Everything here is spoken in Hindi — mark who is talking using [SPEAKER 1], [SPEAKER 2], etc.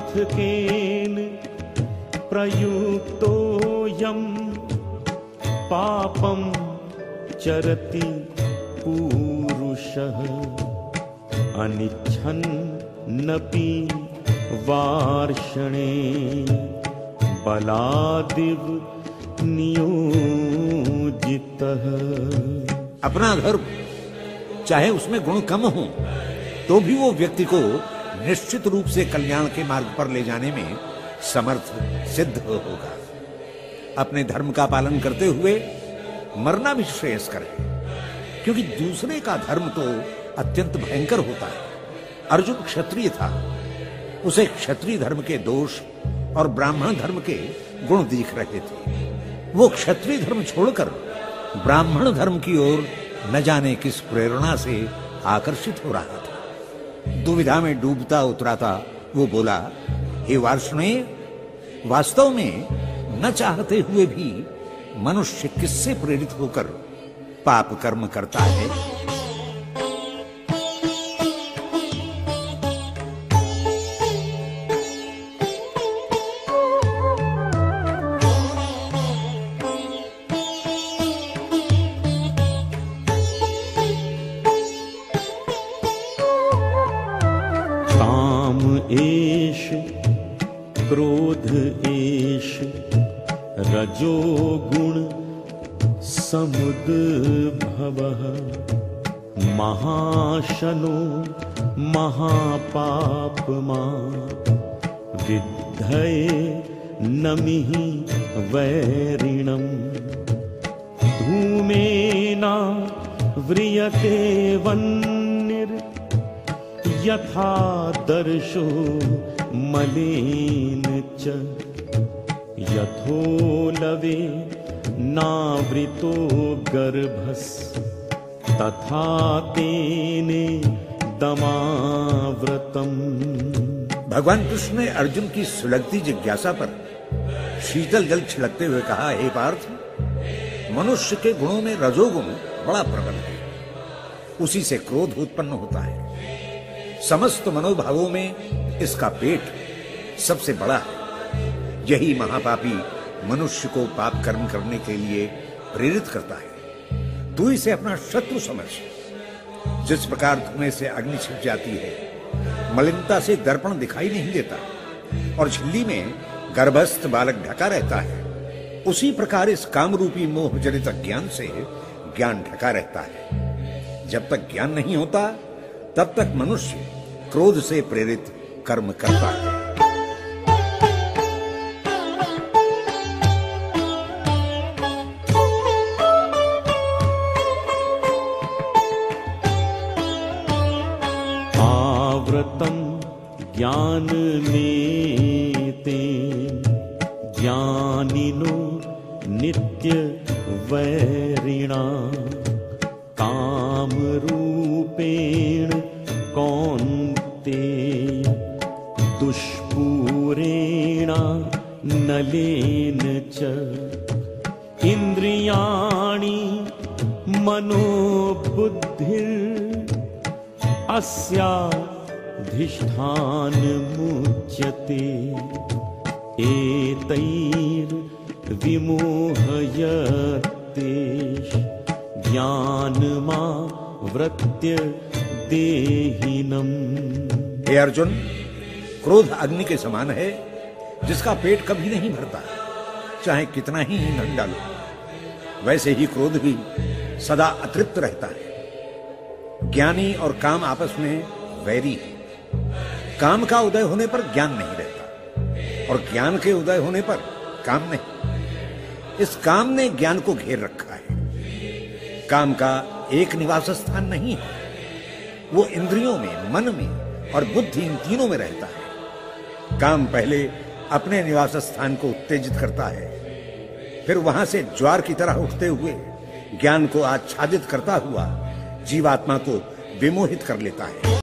[SPEAKER 1] सार्थकेन प्रयुक्तोऽयं पापं चरति पूरुषः अनिच्छन्नपि वार्षणे बलादिव नियोजितः।
[SPEAKER 2] अपना धर्म चाहे उसमें गुण कम हो तो भी वो व्यक्ति को निश्चित रूप से कल्याण के मार्ग पर ले जाने में समर्थ सिद्ध होगा। अपने धर्म का पालन करते हुए मरना भी श्रेयस्कर है, क्योंकि दूसरे का धर्म तो अत्यंत भयंकर होता है। अर्जुन क्षत्रिय था, उसे क्षत्रिय धर्म के दोष और ब्राह्मण धर्म के गुण दिख रहे थे। वो क्षत्रिय धर्म छोड़कर ब्राह्मण धर्म की ओर न जाने किस प्रेरणा से आकर्षित हो रहा था। दुविधा में डूबता उतराता वो बोला, हे वार्ष्णेय, वास्तव में न चाहते हुए भी मनुष्य किससे प्रेरित होकर पाप कर्म करता है?
[SPEAKER 1] काम एष क्रोध एष रजोगुण समुद्भवः महाशनो महापापमा विद्धये नमिः वैरिणम् धूमेना व्रियते वह्निर् यथा दर्शो मलेन च यथोलवे नावृतो गर्भस् तथा तेने दमाव्रतम्।
[SPEAKER 2] भगवान कृष्ण ने अर्जुन की सुलगती जिज्ञासा पर शीतल जल छिड़कते हुए कहा, हे पार्थ, मनुष्य के गुणों में रजोगुण बड़ा प्रबल है, उसी से क्रोध उत्पन्न होता है। समस्त मनोभावों में इसका पेट सबसे बड़ा है। यही महापापी मनुष्य को पाप कर्म करने के लिए प्रेरित करता है। तू इसे अपना शत्रु समझ। जिस प्रकार धुएं से अग्नि छिप जाती है, मलिनता से दर्पण दिखाई नहीं देता और झिल्ली में गर्भस्थ बालक ढका रहता है, उसी प्रकार इस कामरूपी मोह जनित ज्ञान से ज्ञान ढका रहता है। जब तक ज्ञान नहीं होता तब तक मनुष्य क्रोध से प्रेरित कर्म करता है।
[SPEAKER 1] आवृतं ज्ञाननेते ज्ञानिनो नित्य वैरिणा कामरूपेण कौन्तेय दुष्पूरेण नलेन च इन्द्रियाणि मनोबुद्धिर् अस्याधिष्ठानमुच्यते एतैर्विमोहयतेष ज्ञानमावृत्य देहिनम्।
[SPEAKER 2] हे अर्जुन, क्रोध अग्नि के समान है जिसका पेट कभी नहीं भरता, चाहे कितना ही ईंधन डालो। वैसे ही क्रोध भी सदा अतृप्त रहता है। ज्ञानी और काम आपस में वैरी है। काम का उदय होने पर ज्ञान नहीं रहता और ज्ञान के उदय होने पर काम नहीं। इस काम ने ज्ञान को घेर रखा है। काम का एक निवास स्थान नहीं है, वो इंद्रियों में, मन में और बुद्धि, इन तीनों में रहता है। काम पहले अपने निवास स्थान को उत्तेजित करता है, फिर वहां से ज्वार की तरह उठते हुए ज्ञान को आच्छादित करता हुआ जीवात्मा को विमोहित कर लेता है।